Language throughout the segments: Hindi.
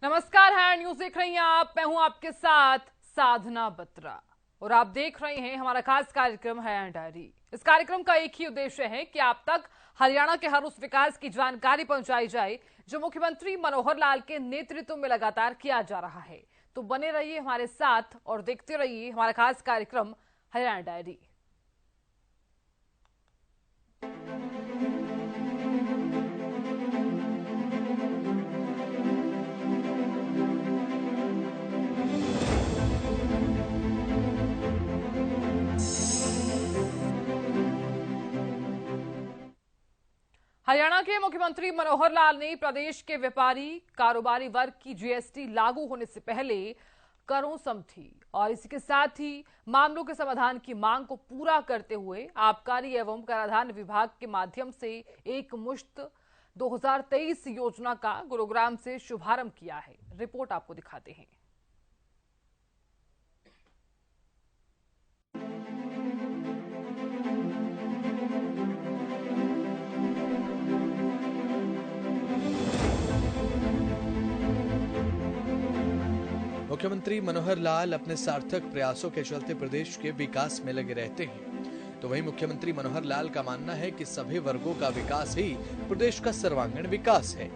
नमस्कार, है न्यूज देख रही हैं आप। मैं हूं आपके साथ साधना बत्रा और आप देख रहे हैं हमारा खास कार्यक्रम है डायरी। इस कार्यक्रम का एक ही उद्देश्य है कि आप तक हरियाणा के हर उस विकास की जानकारी पहुंचाई जाए जो मुख्यमंत्री मनोहर लाल के नेतृत्व में लगातार किया जा रहा है। तो बने रहिए हमारे साथ और देखते रहिए हमारा खास कार्यक्रम हरियाणा डायरी। हरियाणा के मुख्यमंत्री मनोहर लाल ने प्रदेश के व्यापारी कारोबारी वर्ग की जीएसटी लागू होने से पहले करों समझी और इसी के साथ ही मामलों के समाधान की मांग को पूरा करते हुए आबकारी एवं कराधान विभाग के माध्यम से एक मुश्त 2023 योजना का गुरुग्राम से शुभारंभ किया है। रिपोर्ट आपको दिखाते हैं। मुख्यमंत्री मनोहर लाल अपने सार्थक प्रयासों के चलते प्रदेश के विकास में लगे रहते हैं। तो वहीं मुख्यमंत्री मनोहर लाल का मानना है कि सभी वर्गों का विकास ही प्रदेश का सर्वांगीण विकास है।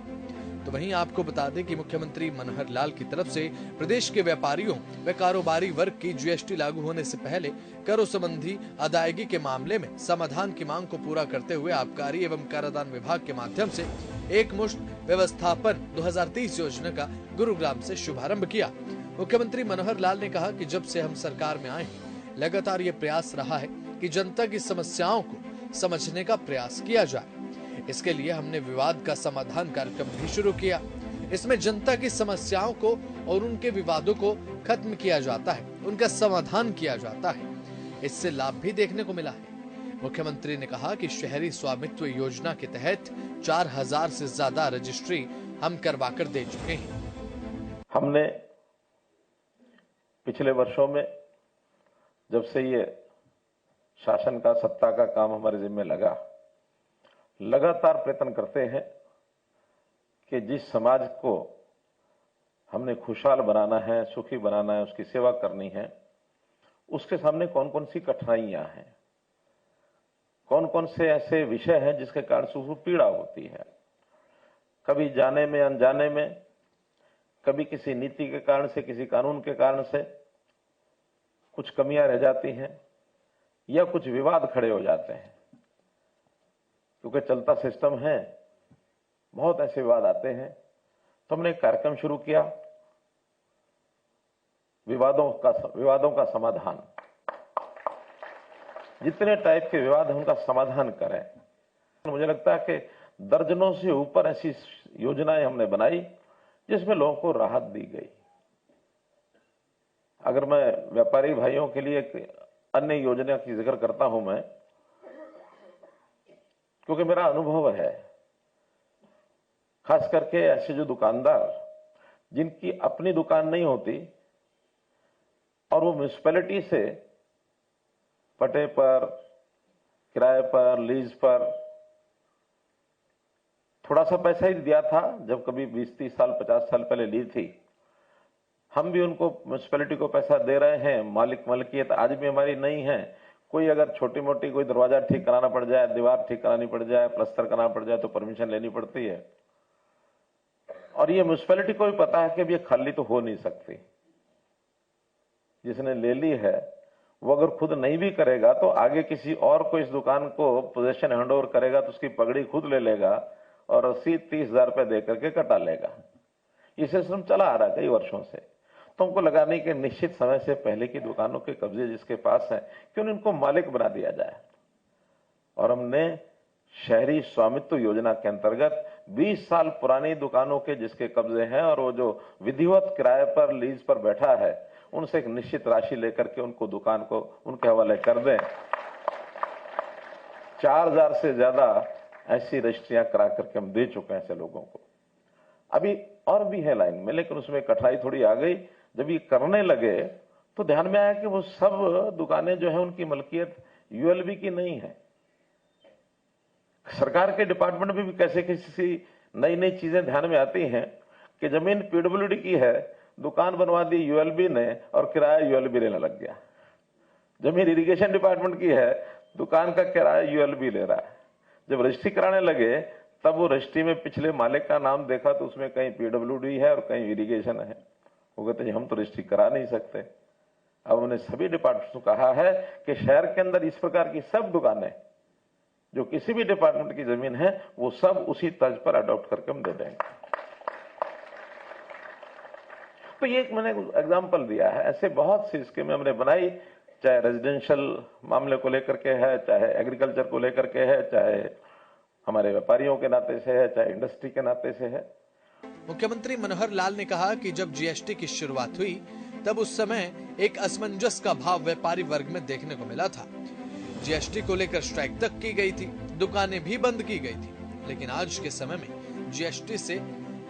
तो वहीं आपको बता दें कि मुख्यमंत्री मनोहर लाल की तरफ से प्रदेश के व्यापारियों व कारोबारी वर्ग की जीएसटी लागू होने से पहले करों संबंधी अदायगी के मामले में समाधान की मांग को पूरा करते हुए आबकारी एवं कराधान विभाग के माध्यम से एक मुश्त व्यवस्थापन 2023 योजना का गुरुग्राम से शुभारंभ किया। मुख्यमंत्री मनोहर लाल ने कहा कि जब से हम सरकार में आए हैं लगातार ये प्रयास रहा है कि जनता की समस्याओं को समझने का प्रयास किया जाए। इसके लिए हमने विवाद का समाधान कार्यक्रम भी शुरू किया। इसमें जनता की समस्याओं को और उनके विवादों को खत्म किया जाता है, उनका समाधान किया जाता है। इससे लाभ भी देखने को मिला है। मुख्यमंत्री ने कहा कि शहरी स्वामित्व योजना के तहत 4000 से ज्यादा रजिस्ट्री हम करवाकर दे चुके हैं। हमने पिछले वर्षों में जब से ये शासन का सत्ता का काम हमारे जिम्मे लगा, लगातार प्रयत्न करते हैं कि जिस समाज को हमने खुशहाल बनाना है, सुखी बनाना है, उसकी सेवा करनी है, उसके सामने कौन कौन सी कठिनाइयां हैं, कौन कौन से ऐसे विषय हैं जिसके कारण उसको पीड़ा होती है। कभी जाने में अनजाने में, कभी किसी नीति के कारण से, किसी कानून के कारण से कुछ कमियां रह जाती हैं या कुछ विवाद खड़े हो जाते हैं। क्योंकि चलता सिस्टम है, बहुत ऐसे विवाद आते हैं। तो हमने एक कार्यक्रम शुरू किया, विवादों का समाधान। जितने टाइप के विवाद हैं उनका समाधान करें। मुझे लगता है कि दर्जनों से ऊपर ऐसी योजनाएं हमने बनाई जिसमें लोगों को राहत दी गई। अगर मैं व्यापारी भाइयों के लिए एक अन्य योजना की जिक्र करता हूं मैं, क्योंकि मेरा अनुभव है, खास करके ऐसे जो दुकानदार जिनकी अपनी दुकान नहीं होती और वो म्युनिसिपैलिटी से पट्टे पर, किराए पर, लीज पर थोड़ा सा पैसा ही दिया था, जब कभी 20-30 साल 50 साल पहले ली थी। हम भी उनको म्युनिसिपैलिटी को पैसा दे रहे हैं। मालिकियत आज भी हमारी नहीं है। कोई अगर छोटी मोटी कोई दरवाजा ठीक कराना पड़ जाए, दीवार ठीक करानी पड़ जाए, प्लास्टर कराना पड़ जाए तो परमिशन लेनी पड़ती है। और ये म्युनिसिपैलिटी को भी पता है कि अब ये खाली तो हो नहीं सकती। जिसने ले ली है वो अगर खुद नहीं भी करेगा तो आगे किसी और को इस दुकान को पोजीशन हैंडओवर करेगा तो उसकी पगड़ी खुद ले लेगा और 80-30 हजार रुपए दे करके कटा लेगा। ये सिस्टम चला आ रहा है कई वर्षों से। तो हमको लगाने के निश्चित समय से पहले की दुकानों के कब्जे जिसके पास है, क्यों इनको मालिक बना दिया जाए। और हमने शहरी स्वामित्व योजना के अंतर्गत 20 साल पुरानी दुकानों के जिसके कब्जे हैं और वो जो विधिवत किराए पर, लीज पर बैठा है, उनसे एक निश्चित राशि लेकर के उनको दुकान को उनके हवाले कर दें। 4000 से ज्यादा ऐसी रजिस्ट्रियां करा करके हम दे चुके हैं ऐसे लोगों को। अभी और भी है लाइन में, लेकिन उसमें कठिनाई थोड़ी आ गई। जब ये करने लगे तो ध्यान में आया कि वो सब दुकानें जो है उनकी मलकियत यूएलबी की नहीं है। सरकार के डिपार्टमेंट में भी कैसे किसी नई नई चीजें ध्यान में आती हैं। कि जमीन पीडब्ल्यूडी की है, दुकान बनवा दी यूएलबी ने और किराया यूएलबी लेने लग गया। जमीन इरिगेशन डिपार्टमेंट की है, दुकान का किराया यूएलबी ले रहा है। जब रजिस्ट्री कराने लगे तब वो रजिस्ट्री में पिछले मालिक का नाम देखा तो उसमें कहीं पीडब्ल्यूडी है और कहीं इरिगेशन है। वो कहते हैं हम तो रजिस्ट्री करा नहीं सकते। अब उन्हें सभी डिपार्टमेंट को कहा है कि शहर के अंदर इस प्रकार की सब दुकानें जो किसी भी डिपार्टमेंट की जमीन है वो सब उसी तर्ज पर अडॉप्ट करके हम दे देंगे। तो ये एक मैंने एग्जांपल दिया है, ऐसे बहुत सी स्कीमें हमने बनाई, चाहे रेजिडेंशियल मामले को लेकर के है, चाहे एग्रीकल्चर को लेकर के है, चाहे हमारे व्यापारियों के नाते से है, चाहे इंडस्ट्री के नाते से है। मुख्यमंत्री मनोहर लाल ने कहा कि जब जीएसटी की शुरुआत हुई तब उस समय एक असमंजस का भाव व्यापारी वर्ग में देखने को मिला था। जीएसटी को लेकर स्ट्राइक तक की गई थी, दुकानें भी बंद की गई थी, लेकिन आज के समय में जीएसटी से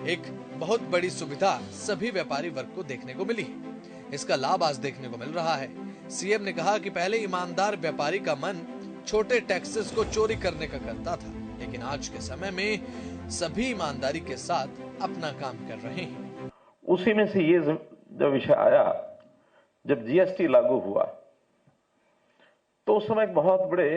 एक बहुत बड़ी सुविधा सभी व्यापारी वर्ग को देखने को मिली है। इसका लाभ आज देखने को मिल रहा है। सीएम ने कहा कि पहले ईमानदार व्यापारी का मन छोटे टैक्सेस को चोरी करने का करता था, लेकिन आज के समय में सभी ईमानदारी के साथ अपना काम कर रहे हैं। उसी में से ये जब विषय आया, जब जीएसटी लागू हुआ तो उस समय एक बहुत बड़े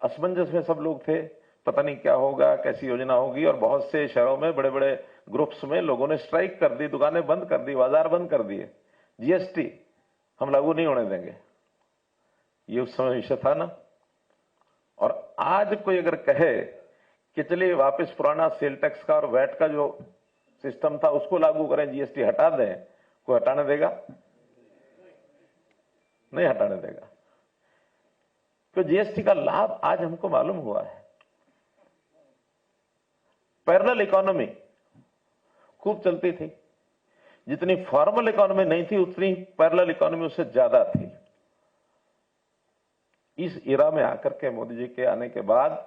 असमंजस में सब लोग थे, पता नहीं क्या होगा, कैसी योजना होगी, और बहुत से शहरों में बड़े बड़े ग्रुप्स में लोगों ने स्ट्राइक कर दी, दुकानें बंद कर दी, बाजार बंद कर दिए। जीएसटी हम लागू नहीं होने देंगे, ये उस समय विषय था ना। और आज कोई अगर कहे कि चलिए वापस पुराना सेल टैक्स का और वैट का जो सिस्टम था उसको लागू करें, जीएसटी हटा दें, कोई हटाने देगा? नहीं हटाने देगा। तो जीएसटी का लाभ आज हमको मालूम हुआ है। पैरेलल इकोनॉमी खूब चलती थी, जितनी फॉर्मल इकोनॉमी नहीं थी उतनी पैरेलल इकोनॉमी उससे ज्यादा थी। इस इरा में आकर के मोदी जी के आने के बाद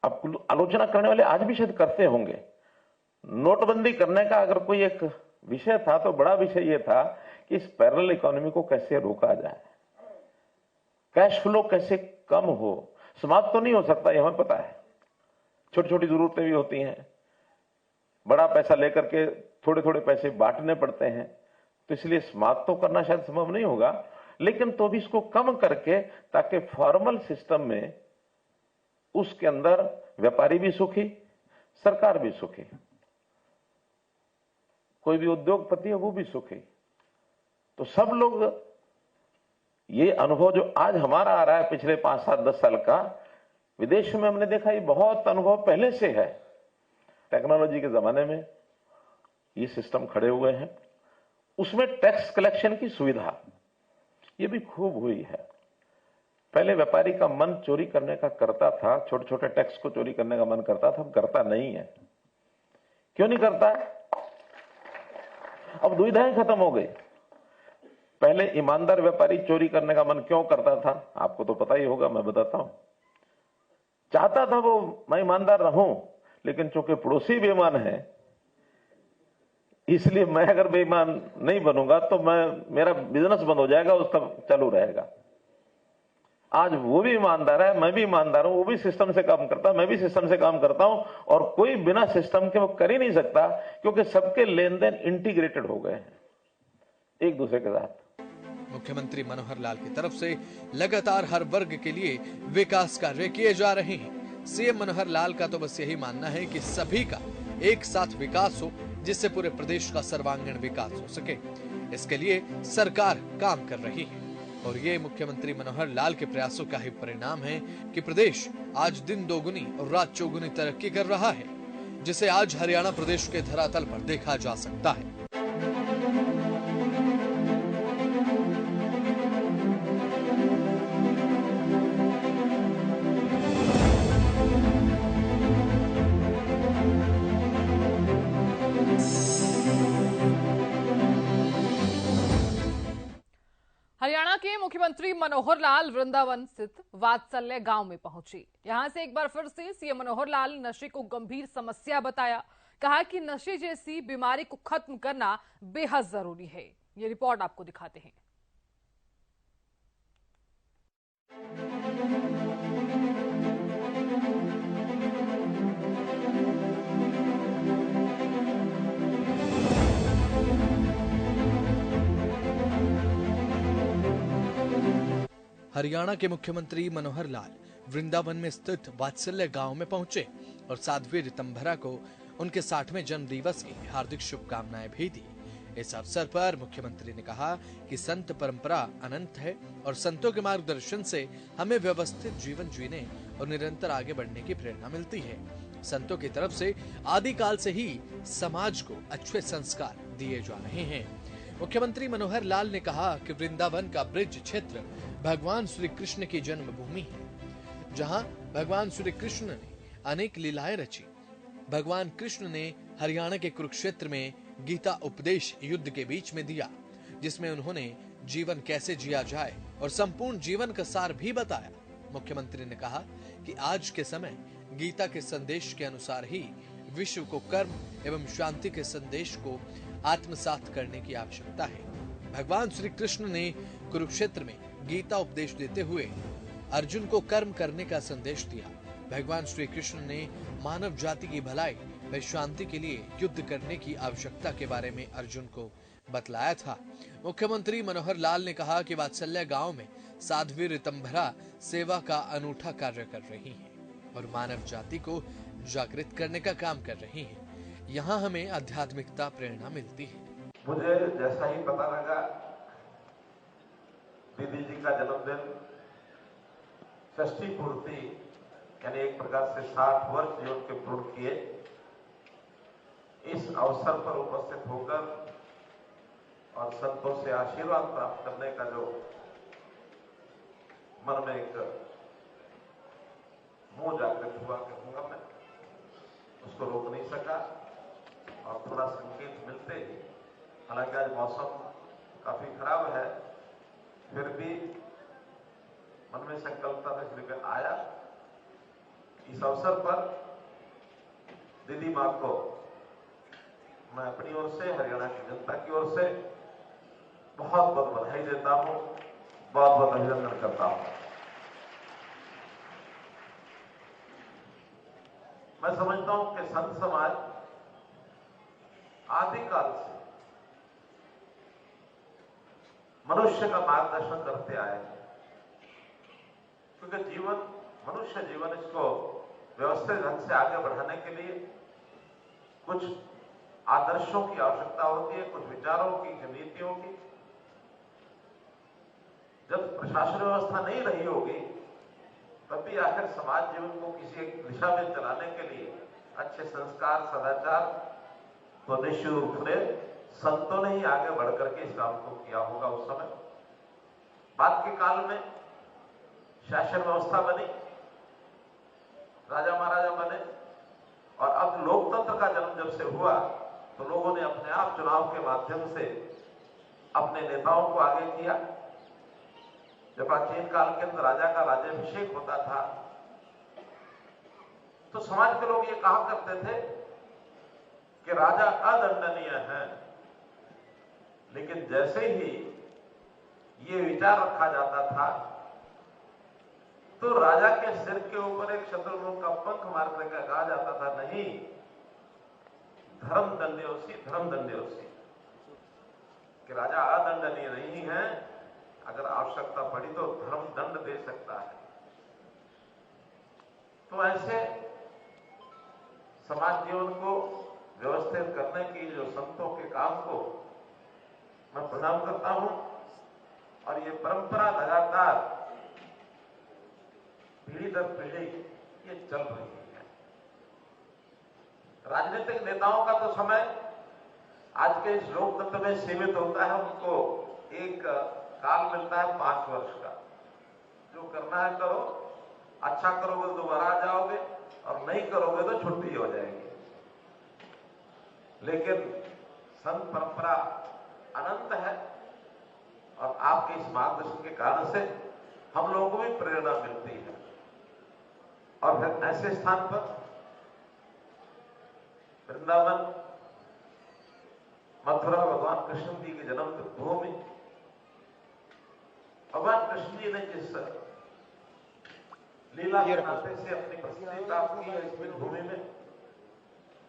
अब आलोचना करने वाले आज भी शायद करते होंगे। नोटबंदी करने का अगर कोई एक विषय था तो बड़ा विषय यह था कि इस पैरेलल इकोनॉमी को कैसे रोका जाए, कैश फ्लो कैसे कम हो। समाप्त तो नहीं हो सकता, ये हमें पता है, छोटी छोटी जरूरतें भी होती हैं, बड़ा पैसा लेकर के थोड़े थोड़े पैसे बांटने पड़ते हैं, तो इसलिए समाप्त तो करना शायद संभव नहीं होगा, लेकिन तो भी इसको कम करके ताकि फॉर्मल सिस्टम में उसके अंदर व्यापारी भी सुखी, सरकार भी सुखी, कोई भी उद्योगपति है वो भी सुखी। तो सब लोग, ये अनुभव जो आज हमारा आ रहा है पिछले 5, 7, 10 साल का, विदेश में हमने देखा ये बहुत अनुभव पहले से है। टेक्नोलॉजी के जमाने में ये सिस्टम खड़े हुए हैं, उसमें टैक्स कलेक्शन की सुविधा ये भी खूब हुई है। पहले व्यापारी का मन चोरी करने का करता था, छोटे छोटे टैक्स को चोरी करने का मन करता था, अब करता नहीं है। क्यों नहीं करता है? अब दुविधाएं खत्म हो गई। पहले ईमानदार व्यापारी चोरी करने का मन क्यों करता था, आपको तो पता ही होगा, मैं बताता हूं। चाहता था वो मैं ईमानदार रहूं, लेकिन चूंकि पड़ोसी बेईमान है, इसलिए मैं अगर बेईमान नहीं बनूंगा तो मेरा बिजनेस बंद हो जाएगा, उसका चालू रहेगा। आज वो भी ईमानदार है, मैं भी ईमानदार हूं, वो भी सिस्टम से काम करता है, मैं भी सिस्टम से काम करता हूं, और कोई बिना सिस्टम के वो कर ही नहीं सकता, क्योंकि सबके लेन देन इंटीग्रेटेड हो गए हैं एक दूसरे के साथ। मुख्यमंत्री मनोहर लाल की तरफ से लगातार हर वर्ग के लिए विकास कार्य किए जा रहे हैं। सीएम मनोहर लाल का तो बस यही मानना है कि सभी का एक साथ विकास हो, जिससे पूरे प्रदेश का सर्वांगीण विकास हो सके। इसके लिए सरकार काम कर रही है, और ये मुख्यमंत्री मनोहर लाल के प्रयासों का ही परिणाम है कि प्रदेश आज दिन दोगुनी और रात चौगुनी तरक्की कर रहा है, जिसे आज हरियाणा प्रदेश के धरातल पर देखा जा सकता है। हरियाणा के मुख्यमंत्री मनोहर लाल वृंदावन स्थित वात्सल्य गांव में पहुंचे। यहां से एक बार फिर से सीएम मनोहर लाल नशे को गंभीर समस्या बताया। कहा कि नशे जैसी बीमारी को खत्म करना बेहद जरूरी है। ये रिपोर्ट आपको दिखाते हैं। हरियाणा के मुख्यमंत्री मनोहर लाल वृंदावन में स्थित वात्सल्य गांव में पहुंचे और साध्वी ऋतंभरा को उनके 60वें जन्म दिवस की हार्दिक शुभकामनाएं भी दी। इस अवसर पर मुख्यमंत्री ने कहा कि संत परंपरा अनंत है और संतों के मार्गदर्शन से हमें व्यवस्थित जीवन जीने और निरंतर आगे बढ़ने की प्रेरणा मिलती है। संतों की तरफ से आदिकाल से ही समाज को अच्छे संस्कार दिए जा रहे हैं। मुख्यमंत्री मनोहर लाल ने कहा कि वृंदावन का ब्रिज क्षेत्र भगवान श्री कृष्ण की जन्मभूमि है, जहां भगवान श्री कृष्ण ने अनेक लीलाएं रची। भगवान कृष्ण ने हरियाणा के कुरुक्षेत्र में गीता उपदेश युद्ध के बीच में दिया, जिसमें उन्होंने जीवन कैसे जिया जाए और संपूर्ण जीवन का सार भी बताया। मुख्यमंत्री ने कहा कि आज के समय गीता के संदेश के अनुसार ही विश्व को कर्म एवं शांति के संदेश को आत्मसात करने की आवश्यकता है। भगवान श्री कृष्ण ने कुरुक्षेत्र में गीता उपदेश देते हुए अर्जुन को कर्म करने का संदेश दिया। भगवान श्री कृष्ण ने मानव जाति की भलाई व शांति के लिए युद्ध करने की आवश्यकता के बारे में अर्जुन को बतलाया था। मुख्यमंत्री मनोहर लाल ने कहा कि वात्सल्य गांव में साध्वी ऋतंभरा सेवा का अनूठा कार्य कर रही हैं और मानव जाति को जागृत करने का काम कर रही हैं। यहाँ हमें आध्यात्मिकता प्रेरणा मिलती है। मुझे जैसा ही पता लगा दीदी जी का जन्मदिन षष्ठी पूर्ति यानी एक प्रकार से 60 वर्ष जो उनके पूर्ण किए, इस अवसर पर उपस्थित होकर और संतों से आशीर्वाद प्राप्त करने का जो मन में एक मोह जागृत हुआ कहूंगा मैं, उसको रोक नहीं सका और थोड़ा संकेत मिलते ही, हालांकि आज मौसम काफी खराब है, फिर भी मन में संकल्प था लेकर आया। इस अवसर पर दीदी मां को मैं अपनी ओर से, हरियाणा की जनता की ओर से बहुत बहुत बधाई देता हूं, बहुत बहुत अभिनंदन करता हूं। मैं समझता हूं कि संत समाज आदिकाल से मनुष्य का मार्गदर्शन करते आए हैं, क्योंकि जीवन, मनुष्य जीवन, इसको व्यवस्थित ढंग से आगे बढ़ाने के लिए कुछ आदर्शों की आवश्यकता होती है, कुछ विचारों की, नीतियों की। जब प्रशासन व्यवस्था नहीं रही होगी तब भी आखिर समाज जीवन को किसी एक दिशा में चलाने के लिए अच्छे संस्कार, सदाचार तो निश्चित रूप से संतों ने ही आगे बढ़कर के इस काम को किया होगा। उस समय बाद के काल में शासन व्यवस्था बनी, राजा महाराजा बने और अब लोकतंत्र का जन्म जब से हुआ तो लोगों ने अपने आप चुनाव के माध्यम से अपने नेताओं को आगे किया। जब प्राचीन काल के अंदर राजा का राज्याभिषेक होता था तो समाज के लोग ये कहा करते थे कि राजा अदंडनीय है, लेकिन जैसे ही ये विचार रखा जाता था तो राजा के सिर के ऊपर एक शत्रुघ्न का पंख मारने का कहा जाता था, नहीं, धर्म दंड्योसी, धर्म दंड्योसी, कि राजा अदंडनीय नहीं है, अगर आवश्यकता पड़ी तो धर्म दंड दे सकता है। तो ऐसे समाज जीवन को व्यवस्थित करने की जो संतों के काम को मैं प्रणाम करता हूं और ये परंपरा लगातार पीढ़ी दर पीढ़ी ये चल रही है। राजनीतिक नेताओं का तो समय आज के इस लोकतंत्र में सीमित होता है, उनको एक काल मिलता है 5 वर्ष का, जो करना है करो, अच्छा करोगे तो दोबारा आ जाओगे और नहीं करोगे तो छुट्टी हो जाएगी। लेकिन संत परंपरा अनंत है और आपके इस मार्गदर्शन के कारण से हम लोगों को भी प्रेरणा मिलती है। और फिर ऐसे स्थान पर वृंदावन, मथुरा, भगवान कृष्ण जी के जन्म भूमि, भगवान कृष्ण जी ने जिस लीला के नाते से अपनी प्रसिद्धि प्राप्त की है इस भूमि में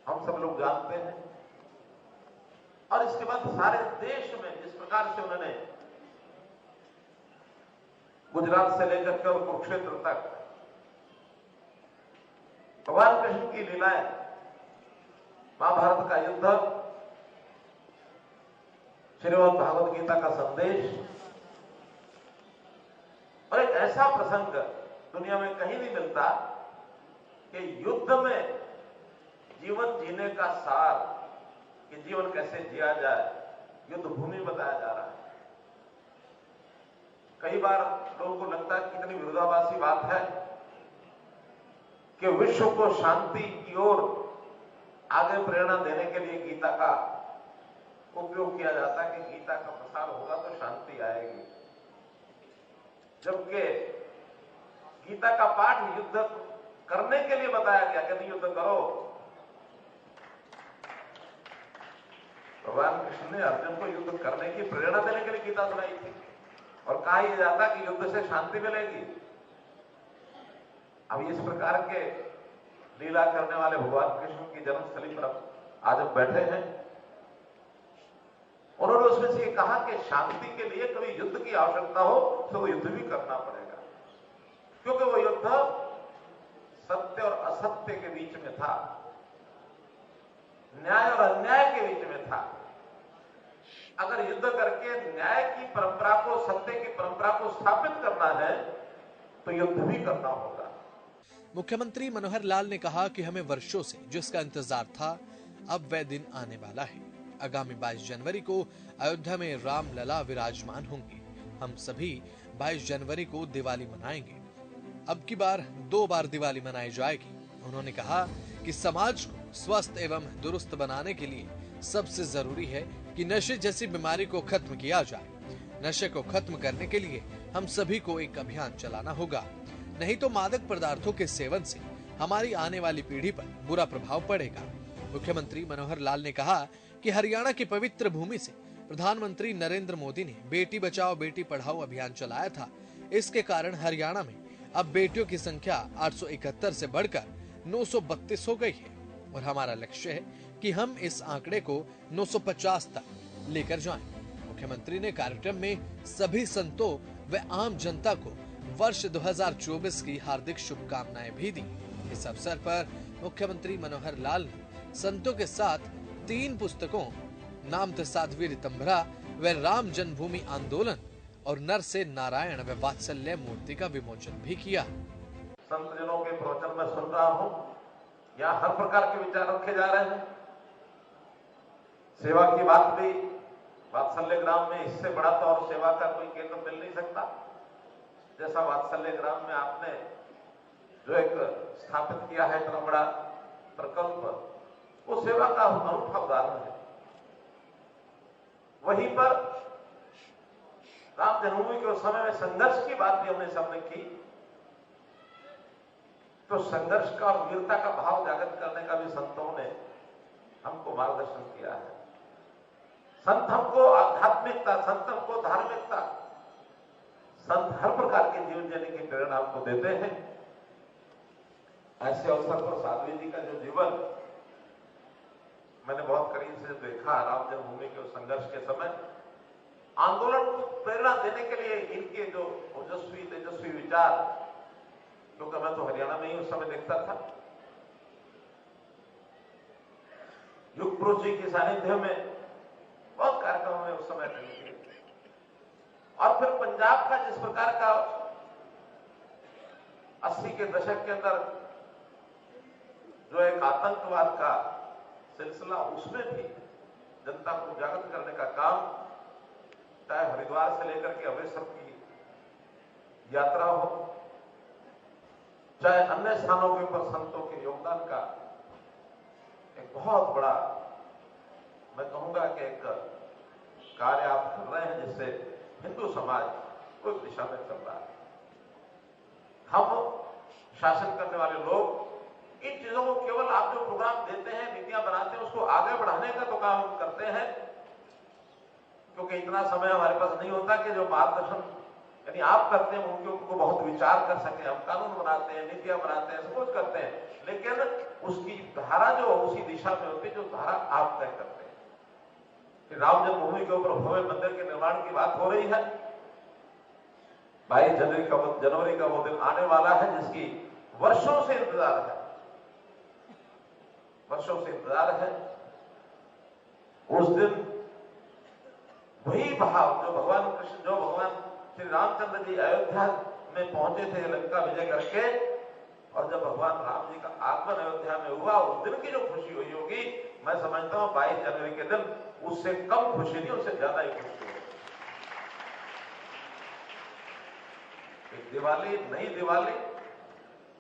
हम सब लोग जानते हैं। और इसके बाद सारे देश में जिस प्रकार से उन्होंने गुजरात से लेकर के और कुरुक्षेत्र तक भगवान कृष्ण की लीलाएं, महाभारत का युद्ध, श्रीमद् भागवत गीता का संदेश और एक ऐसा प्रसंग दुनिया में कहीं नहीं मिलता कि युद्ध में जीवन जीने का सार, कि जीवन कैसे जिया जाए, युद्ध भूमि बताया जा रहा है। कई बार लोगों को लगता है कितनी विरोधाभासी बात है कि विश्व को शांति की ओर आगे प्रेरणा देने के लिए गीता का उपयोग किया जाता है कि गीता का प्रसार होगा तो शांति आएगी, जबकि गीता का पाठ युद्ध करने के लिए बताया गया कि नहीं युद्ध करो। भगवान कृष्ण ने अर्जुन को युद्ध करने की प्रेरणा देने के लिए गीता सुनाई थी और कहा यह जाता कि युद्ध से शांति मिलेगी। अब इस प्रकार के लीला करने वाले भगवान कृष्ण की जन्मस्थली पर आज हम बैठे हैं। उन्होंने उसमें से कहा कि शांति के लिए कभी युद्ध की आवश्यकता हो तो वो युद्ध भी करना पड़ेगा, क्योंकि वो युद्ध सत्य और असत्य के बीच में था, न्याय और अन्याय के बीच में था। अगर युद्ध करके न्याय की परंपरा को, सत्य की परंपरा को स्थापित करना है तो युद्ध भी करना होगा। मुख्यमंत्री मनोहर लाल ने कहा कि हमें वर्षों से जिसका इंतजार था, अब वह दिन आने वाला है। आगामी 22 जनवरी को अयोध्या में रामलला विराजमान होंगे। हम सभी 22 जनवरी को दिवाली मनाएंगे। अब की बार 2 बार दिवाली मनाई जाएगी। उन्होंने कहा कि समाज को स्वस्थ एवं दुरुस्त बनाने के लिए सबसे जरूरी है कि नशे जैसी बीमारी को खत्म किया जाए। नशे को खत्म करने के लिए हम सभी को एक अभियान चलाना होगा, नहीं तो मादक पदार्थों के सेवन से हमारी आने वाली पीढ़ी पर बुरा प्रभाव पड़ेगा। मुख्यमंत्री मनोहर लाल ने कहा कि हरियाणा की पवित्र भूमि से प्रधानमंत्री नरेंद्र मोदी ने बेटी बचाओ बेटी पढ़ाओ अभियान चलाया था। इसके कारण हरियाणा में अब बेटियों की संख्या 871 से बढ़कर 932 हो गई है और हमारा लक्ष्य है कि हम इस आंकड़े को 950 तक लेकर जाएं। मुख्यमंत्री ने कार्यक्रम में सभी संतों व आम जनता को वर्ष 2024 की हार्दिक शुभकामनाएं भी दी। इस अवसर पर मुख्यमंत्री मनोहर लाल ने संतों के साथ 3 पुस्तकों नामत साध्वी ऋतंभरा व राम जन्मभूमि आंदोलन और नर से नारायण व वात्सल्य मूर्ति का विमोचन भी किया। संत जनों के प्रवचन में सुन रहा हूं, यहाँ हर प्रकार के विचार रखे जा रहे हैं। सेवा की बात भी, वात्सल्य ग्राम में इससे बड़ा तो और सेवा का कोई केंद्र मिल नहीं सकता। जैसा वात्सल्य ग्राम में आपने जो एक स्थापित किया है इतना बड़ा प्रकल्प, वो सेवा का अनूठा उदाहरण है। वहीं पर राम जन्मभूमि के उस समय में संघर्ष की बात भी हमने सबने की, तो संघर्ष का और वीरता का भाव जागृत करने का भी संतों ने हमको मार्गदर्शन किया है। संत हमको आध्यात्मिकता, संत हमको धार्मिकता, संत हर प्रकार के जीवन जीने की प्रेरणा हमको देते हैं। ऐसे अवसर पर साध्वी जी का जो जीवन मैंने बहुत करीब से देखा, राम जन्मभूमि के उस संघर्ष के समय आंदोलन को प्रेरणा देने के लिए इनके जो ओजस्वी तेजस्वी विचार, क्योंकि मैं तो हरियाणा में ही उस समय देखता था, युग पुरुष जी के सानिध्य में बहुत कार्यक्रमों में उस समय अटेंड किए। और फिर पंजाब का जिस प्रकार का 80 के दशक के अंदर जो एक आतंकवाद का सिलसिला, उसमें भी जनता को जागृत करने का काम, चाहे हरिद्वार से लेकर के अमृतसर की यात्रा हो, चाहे अन्य स्थानों के ऊपर संतों के योगदान का एक बहुत बड़ा, मैं कहूंगा कि एक कार्य आप कर रहे हैं, जिससे हिंदू समाज उस दिशा में चल रहा है। हम शासन करने वाले लोग इन चीजों को केवल आप जो प्रोग्राम देते हैं, नीतियां बनाते हैं, उसको आगे बढ़ाने का तो काम करते हैं, क्योंकि इतना समय हमारे पास नहीं होता कि जो मार्गदर्शन यानी आप करते हैं उनके ऊपर बहुत विचार कर सकें। हम कानून बनाते हैं, नीतियां बनाते हैं, सब कुछ करते हैं, लेकिन उसकी धारा जो उसी दिशा में होती है जो धारा आप तय करते हैं। कि राम जन्मभूमि के ऊपर भव्य मंदिर के निर्माण की बात हो रही है, जनवरी का वो दिन आने वाला है जिसकी वर्षों से इंतजार है, वर्षों से इंतजार है। उस दिन वही भाव जो भगवान श्री रामचंद्र जी अयोध्या में पहुंचे थे लंका विजय करके, और जब भगवान राम जी का आगमन अयोध्या में हुआ उस दिन की जो खुशी हुई होगी, मैं समझता हूं 22 जनवरी के दिन उससे कम खुशी नहीं, उससे ज्यादा ही खुशी होगी। एक दिवाली, नई दिवाली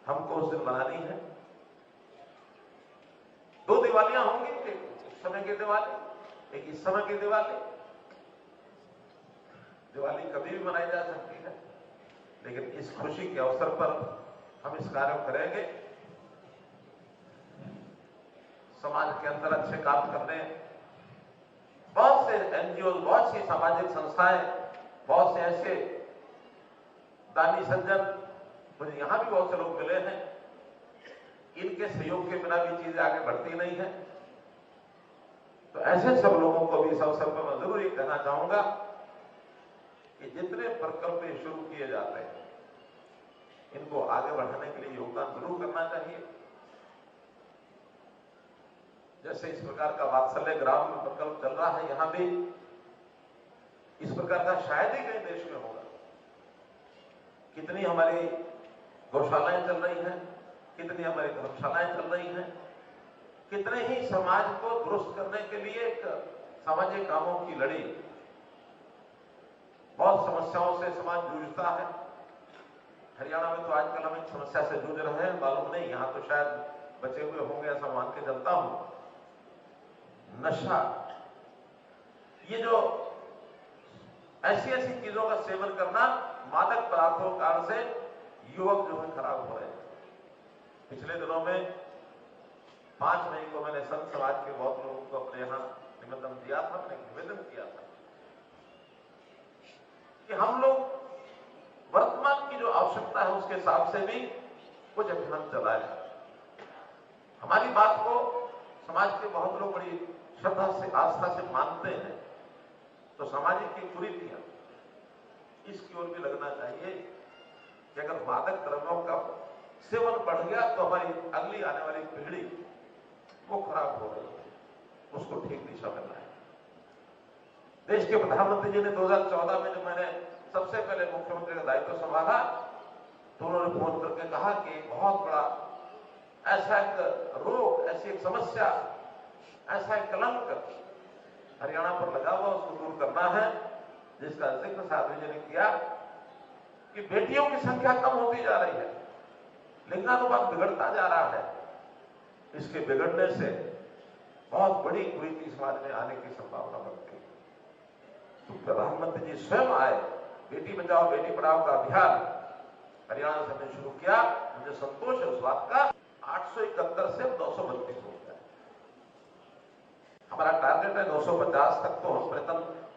हमको उस दिन मनानी है। 2 दिवालियां होंगी, एक उस समय की दिवाली, एक इस समय की दिवाली। दिवाली कभी भी मनाई जा सकती है, लेकिन इस खुशी के अवसर पर हम इस कार्य को करेंगे। समाज के अंदर अच्छे काम करने बहुत से एनजीओ, बहुत सी सामाजिक संस्थाएं, बहुत से ऐसे दानी सज्जन मुझे यहां भी बहुत से लोग मिले हैं। इनके सहयोग के बिना भी चीजें आगे बढ़ती नहीं है। तो ऐसे सब लोगों को भी इस अवसर पर मैं जरूर ये कहना चाहूंगा कि जितने प्रकल्प शुरू किए जाते हैं इनको आगे बढ़ाने के लिए योगदान जरूर करना चाहिए। जैसे इस प्रकार का वात्सल्य ग्राम में प्रकल्प चल रहा है, यहां भी इस प्रकार का शायद ही कहीं देश में होगा। कितनी हमारी गौशालाएं चल रही हैं, कितनी हमारी धर्मशालाएं चल रही हैं, कितने ही समाज को दुरुस्त करने के लिए एक सामाजिक कामों की लड़ी। बहुत समस्याओं से समाज जूझता है। हरियाणा में तो आजकल हम एक समस्या से जूझ रहे हैं, मालूम नहीं यहां तो शायद बचे हुए होंगे, ऐसा मान के चलता हूं। नशा, ये जो ऐसी ऐसी चीजों का सेवन करना, मादक पदार्थों के कारण से युवक जो है खराब हो रहे हैं। पिछले दिनों में 5 मई को मैंने संत समाज के बहुत लोगों को अपने यहां निमंत्रण दिया था, मैंने निवेदन किया था कि हम लोग वर्तमान की जो आवश्यकता है उसके हिसाब से भी कुछ अभियान चलाएं। हमारी बात को समाज के बहुत लोग बड़ी श्रद्धा से, आस्था से मानते हैं, तो सामाजिक की कुरीतियां इसकी ओर भी लगना चाहिए कि अगर मादक द्रव्यों का सेवन बढ़ गया तो हमारी अगली आने वाली पीढ़ी वो खराब हो रही है, उसको ठीक दिशा में लाए। देश के प्रधानमंत्री जी ने 2014 में जब मैंने सबसे पहले मुख्यमंत्री का दायित्व संभाला तो उन्होंने फोन करके कहा कि एक बहुत बड़ा ऐसा एक रोग, ऐसी एक समस्या, ऐसा एक कलंक हरियाणा पर लगा हुआ, उसको दूर करना है, जिसका जिक्र साध्वी जी ने किया कि बेटियों की संख्या कम होती जा रही है, लिंगानुपात बिगड़ता जा रहा है। इसके बिगड़ने से बहुत बड़ी कुरीति समाज में आने की संभावना बनती है। तो प्रधानमंत्री जी स्वयं आए, बेटी बचाओ बेटी पढ़ाओ का अभियान हरियाणा से हमने शुरू किया। मुझे संतोष है उस बात का। 871 से 232 हो गया। हमारा टारगेट है 250 तक, तो हम प्रयत्न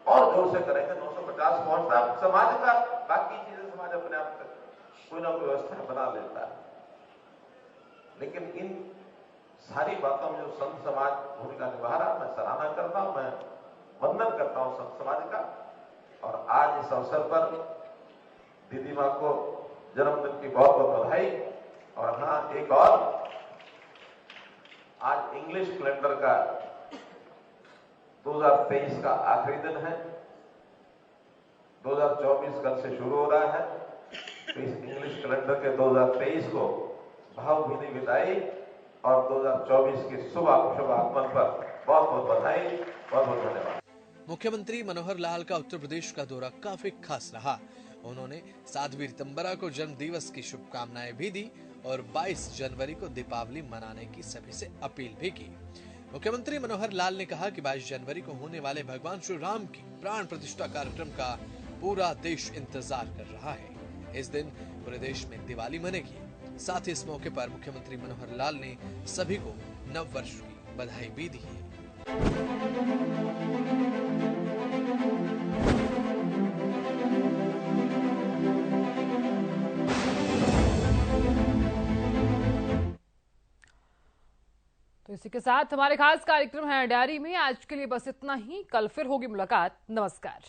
और जोर से करेंगे। 250 पहुंचता समाज का, बाकी चीजें समाज अपने आप तक कोई ना कोई व्यवस्था बना लेता है। लेकिन इन सारी बातों में जो संत समाज भूमिका निभा रहा, मैं सराहना करता हूं, मैं वंदन करता हूं संत समाज का। और आज इस अवसर पर दीदी मां को जन्मदिन की बहुत बहुत बधाई। और हाँ, एक और, आज इंग्लिश कैलेंडर का 2023 का आखिरी दिन है। 2024 कल से शुरू हो रहा है, तो इस इंग्लिश कैलेंडर के 2023 को भावभीनी विदाई और 2024 के शुभ आगमन पर बहुत बहुत बधाई, बहुत बहुत धन्यवाद। मुख्यमंत्री मनोहर लाल का उत्तर प्रदेश का दौरा काफी खास रहा। उन्होंने साध्वी रितंबरा को जन्म दिवस की शुभकामनाएं भी दी और 22 जनवरी को दीपावली मनाने की सभी से अपील भी की। मुख्यमंत्री मनोहर लाल ने कहा कि 22 जनवरी को होने वाले भगवान श्री राम की प्राण प्रतिष्ठा कार्यक्रम का पूरा देश इंतजार कर रहा है। इस दिन पूरे देश में दिवाली मनेगी। साथ ही इस मौके पर मुख्यमंत्री मनोहर लाल ने सभी को नव वर्ष की बधाई भी दी है। तो इसी के साथ हमारे खास कार्यक्रम है डायरी में आज के लिए बस इतना ही। कल फिर होगी मुलाकात। नमस्कार।